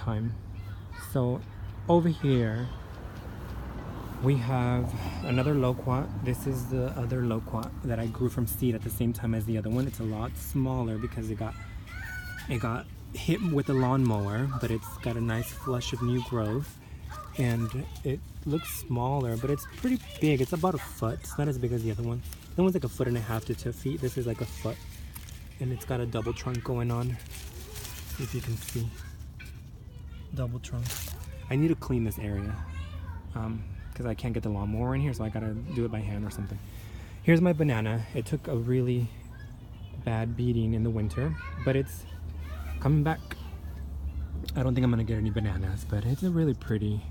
time. So over here we have another loquat. This is the other loquat that I grew from seed at the same time as the other one. It's a lot smaller because it got hit with a lawnmower, but it's got a nice flush of new growth, and it looks smaller, but it's pretty big. It's about a foot. It's not as big as the other one. The other one's like a foot and a half to 2 feet. This is like a foot, and it's got a double trunk going on. See if you can see. Double trunk. I need to clean this area because I can't get the lawnmower in here, so I gotta do it by hand or something. Here's my banana. It took a really bad beating in the winter, but it's coming back. I don't think I'm gonna get any bananas, but it's a really pretty,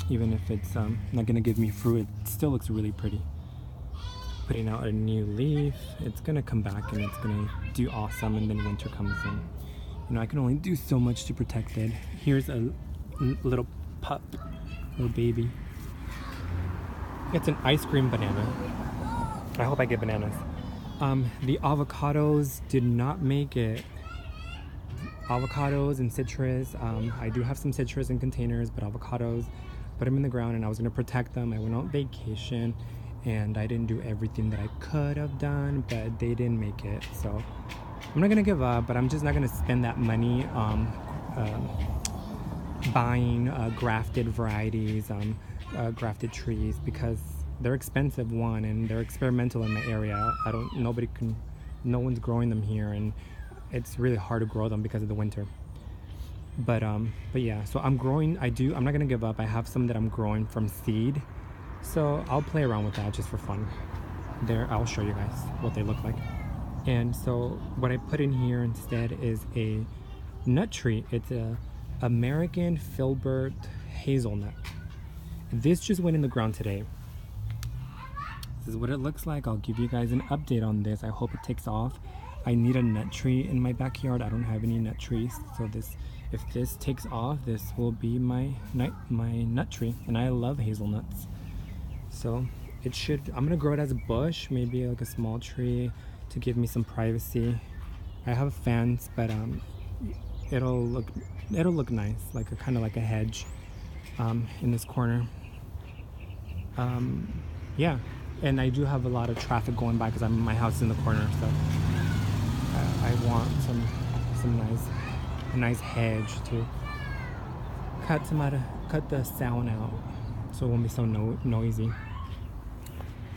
even if it's not gonna give me fruit, it still looks really pretty. Putting out a new leaf, it's gonna come back and it's gonna do awesome, and then winter comes in. You know, I can only do so much to protect it. Here's a little pup, little baby. It's an ice cream banana. I hope I get bananas. The avocados did not make it. Avocados and citrus. I do have some citrus in containers, but avocados, put them in the ground, and I was gonna protect them. I went on vacation and I didn't do everything that I could have done, but they didn't make it. So I'm not gonna give up, but I'm just not gonna spend that money buying grafted varieties, grafted trees, because they're expensive, one, and they're experimental in my area. No one's growing them here, and it's really hard to grow them because of the winter. But yeah, so I'm not gonna give up. I have some that I'm growing from seed, so I'll play around with that just for fun. There, I'll show you guys what they look like. And so what I put in here instead is a nut tree. It's a American Filbert hazelnut. This just went in the ground today. This is what it looks like. I'll give you guys an update on this. I hope it takes off. I need a nut tree in my backyard. I don't have any nut trees, so if this takes off, this will be my nut tree, and I love hazelnuts. So I'm gonna grow it as a bush, maybe like a small tree to give me some privacy. I have a fence, but it'll look nice, like kind of like a hedge in this corner. Yeah, and I do have a lot of traffic going by because my house is in the corner, so I want a nice hedge to cut the sound out, so it won't be so noisy.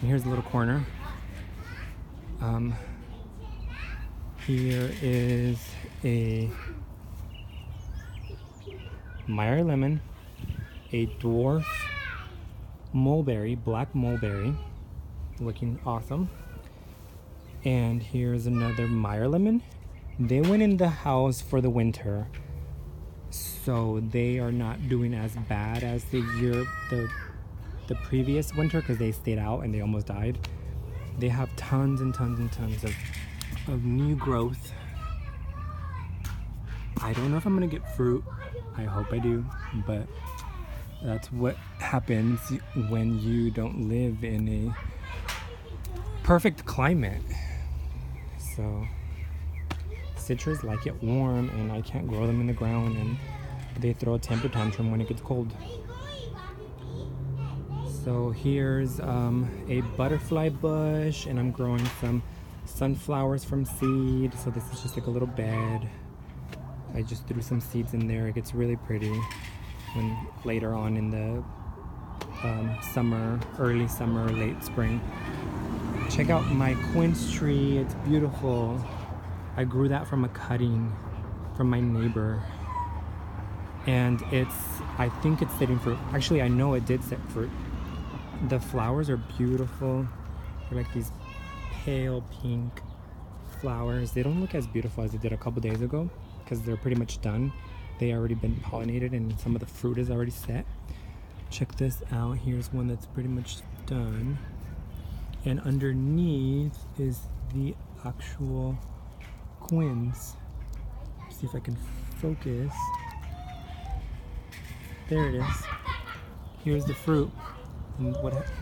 And here's a little corner. Here is a Meyer lemon, a dwarf mulberry, black mulberry, looking awesome. And here's another Meyer lemon. They went in the house for the winter, so they are not doing as bad as the previous winter, because they stayed out and they almost died. They have tons and tons and tons of new growth. I don't know if I'm gonna get fruit. I hope I do, but that's what happens when you don't live in a perfect climate. So citrus like it warm, and I can't grow them in the ground, and they throw a temper tantrum when it gets cold. So here's a butterfly bush, and I'm growing some sunflowers from seed. So this is just like a little bed. I just threw some seeds in there. It gets really pretty when later on in the summer, early summer, late spring. Check out my quince tree. It's beautiful. I grew that from a cutting from my neighbor, and I think it's setting fruit. Actually, I know it did set fruit. The flowers are beautiful. They're like these pale pink flowers. They don't look as beautiful as they did a couple days ago because they're pretty much done. They already been pollinated and some of the fruit is already set. Check this out. Here's one that's pretty much done. And underneath is the actual quince. See if I can focus. There it is. Here's the fruit. And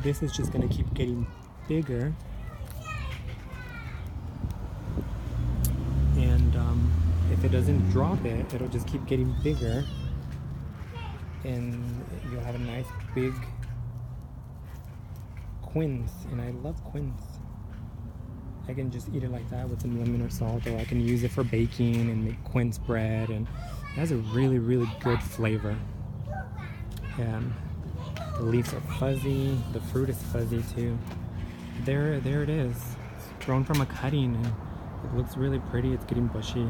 this is just gonna keep getting bigger. And if if it doesn't drop it, it'll just keep getting bigger. And you'll have a nice big quince. And I love quince. I can just eat it like that with some lemon or salt, or I can use it for baking and make quince bread, and it has a really, really good flavor. And the leaves are fuzzy, the fruit is fuzzy too. There it is. It's grown from a cutting and it looks really pretty. It's getting bushy.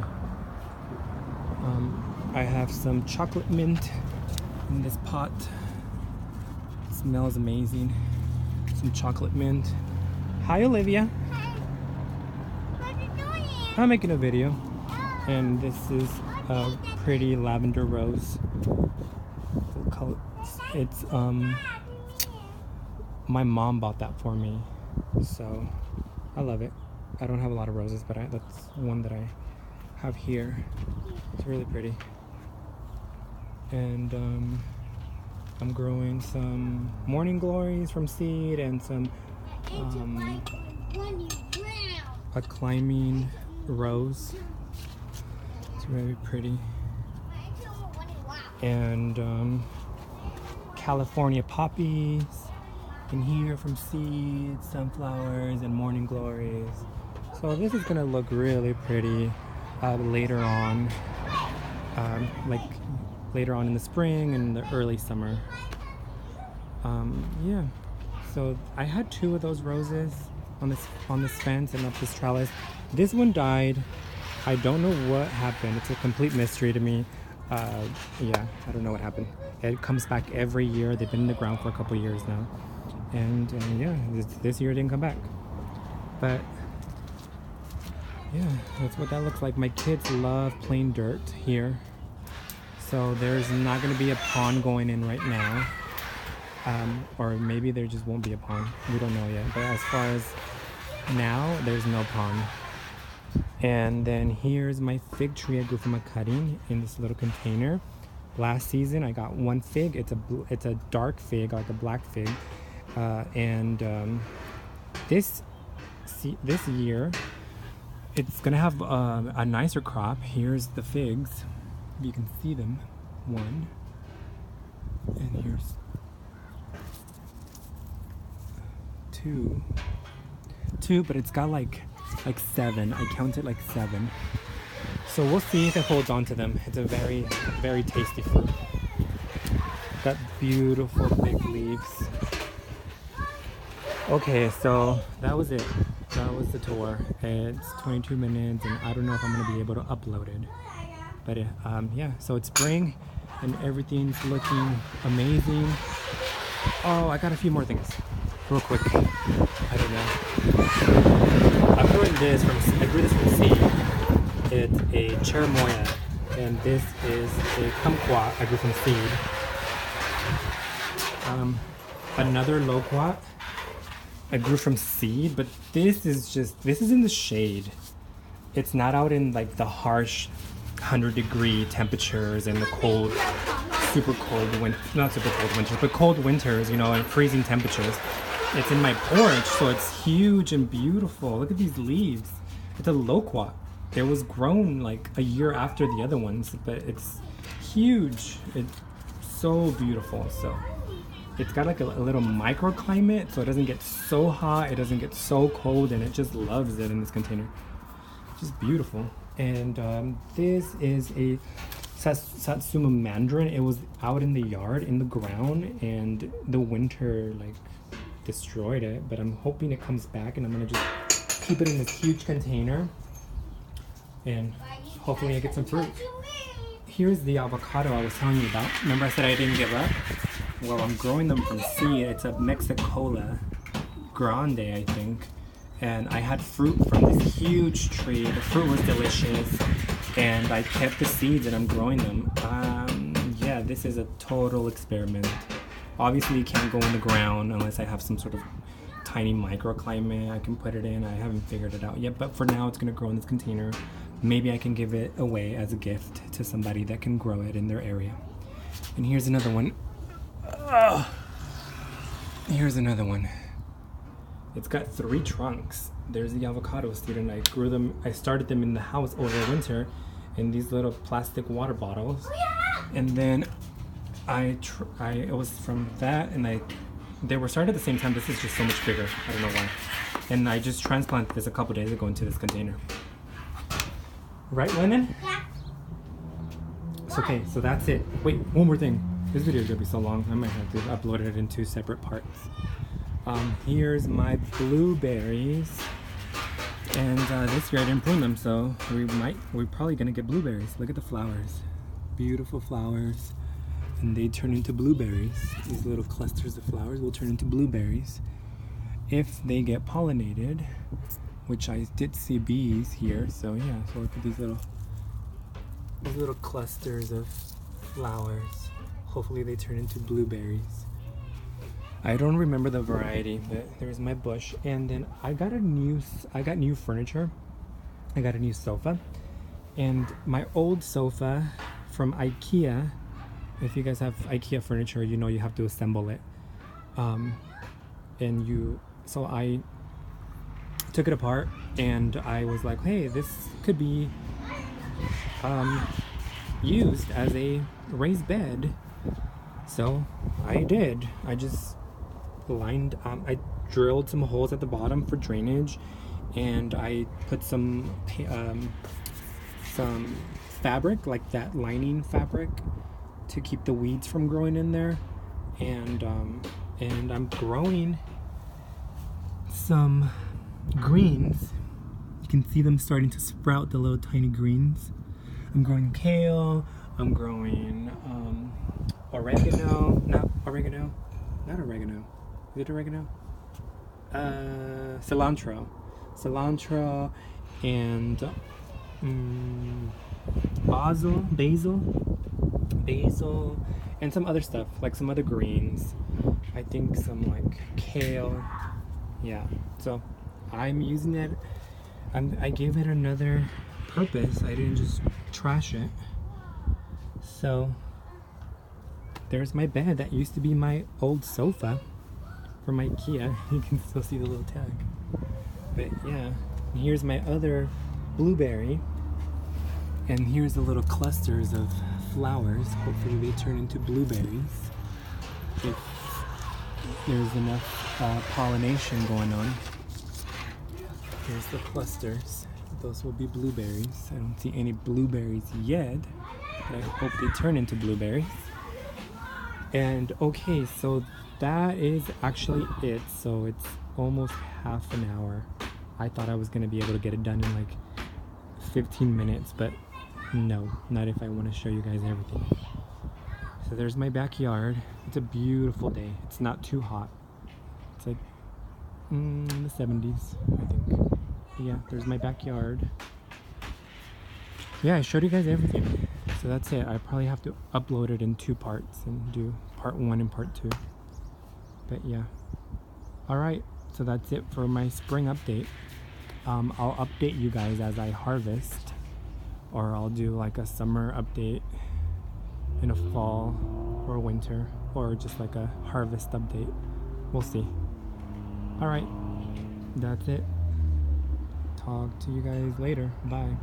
I have some chocolate mint in this pot. It smells amazing. Some chocolate mint. Hi, Olivia. I'm making a video, and this is a pretty lavender rose. It's my mom bought that for me, so I love it. I don't have a lot of roses, but that's one that I have here. It's really pretty. And I'm growing some morning glories from seed and some a climbing rose. It's really pretty. And California poppies in here from seeds, sunflowers, and morning glories. So this is gonna look really pretty later on, like later on in the spring and the early summer. Yeah. So I had 2 of those roses on this fence and up this trellis. This one died. I don't know what happened. It's a complete mystery to me. Yeah, I don't know what happened. It comes back every year. They've been in the ground for a couple years now, and yeah, this year it didn't come back. But yeah, that's what that looks like. My kids love playing dirt here, so there's not going to be a pond going in right now. Or maybe there just won't be a pond. We don't know yet. But as far as now, there's no pond. And then here's my fig tree I grew from a cutting in this little container. Last season I got 1 fig. It's a dark fig, like a black fig. This year it's gonna have a nicer crop. Here's the figs. You can see them. 1. And here's 2, but it's got like 7. I counted like 7. So we'll see if it holds on to them. It's a very, very tasty fruit. Got beautiful big leaves. Okay, so that was it. That was the tour. It's 22 minutes, and I don't know if I'm gonna be able to upload it. But yeah, so it's spring, and everything's looking amazing. Oh, I got a few more things. Real quick, I don't know. I'm growing this I grew this from seed. It's a cherimoya, and this is a kumquat I grew from seed. Another loquat I grew from seed, but this is in the shade. It's not out in like the harsh 100-degree temperatures and the cold, not super cold winters, but cold winters, you know, and freezing temperatures. It's in my porch, so it's huge and beautiful. Look at these leaves. It's a loquat. It was grown like a year after the other ones, but it's huge. It's so beautiful. So it's got like a little microclimate, so it doesn't get so hot, it doesn't get so cold, and it just loves it in this container. Just beautiful. And this is a Satsuma mandarin. It was out in the yard, in the ground, and the winter like destroyed it, but I'm hoping it comes back, and I'm gonna just keep it in this huge container, and hopefully I get some fruit. Here's the avocado I was telling you about. Remember I said I didn't give up? Well, I'm growing them from seed. It's a Mexicola Grande, I think, and I had fruit from this huge tree. The fruit was delicious, and I kept the seeds and I'm growing them. Yeah, this is a total experiment. Obviously you can't go in the ground unless I have some sort of tiny microclimate I can put it in. I haven't figured it out yet, but for now it's gonna grow in this container. Maybe I can give it away as a gift to somebody that can grow it in their area. And here's another one. Here's another one. It's got 3 trunks. There's the avocado seed, and I grew them. I started them in the house over winter, in these little plastic water bottles. And then it was from that, and they were started at the same time. This is just so much bigger. I don't know why. And I just transplanted this a couple days ago into this container. Right, Lennon? Yeah. It's okay, so that's it. Wait, one more thing. This video is gonna be so long, I might have to upload it in 2 separate parts. Here's my blueberries. And this year I didn't prune them, so we're probably gonna get blueberries. Look at the flowers. Beautiful flowers. And they turn into blueberries. These little clusters of flowers will turn into blueberries if they get pollinated, which I did see bees here. So yeah, so look at these little clusters of flowers. Hopefully they turn into blueberries. I don't remember the variety, but there's my bush. And then I got new furniture. I got a new sofa, and my old sofa from IKEA. If you guys have IKEA furniture, you know you have to assemble it. So I took it apart, and I was like, hey, this could be used as a raised bed. So I did. I just I drilled some holes at the bottom for drainage, and I put some fabric, like that lining fabric, to keep the weeds from growing in there. And I'm growing some greens. You can see them starting to sprout, the little tiny greens. I'm growing kale. I'm growing oregano. Not oregano. Is it oregano? Cilantro, and basil, and some other stuff, like some other greens. I think some like kale. Yeah. So I'm using it. I gave it another purpose. I didn't just trash it. So there's my bed. That used to be my old sofa from IKEA. You can still see the little tag. But yeah, and here's my other blueberry. And here's the little clusters of flowers. Hopefully they turn into blueberries if there's enough pollination going on. Here's the clusters. Those will be blueberries. I don't see any blueberries yet, but I hope they turn into blueberries. And okay, so that is actually it. So it's almost half an hour. I thought I was gonna be able to get it done in like 15 minutes, but no, not if I want to show you guys everything. So there's my backyard. It's a beautiful day. It's not too hot. It's like in the 70s, I think. But yeah, there's my backyard. Yeah, I showed you guys everything. So that's it. I probably have to upload it in 2 parts and do part 1 and part 2. But yeah. Alright, so that's it for my spring update. I'll update you guys as I harvest, or I'll do like a summer update in a fall or winter, or just like a harvest update. We'll see. Alright, that's it. Talk to you guys later. Bye.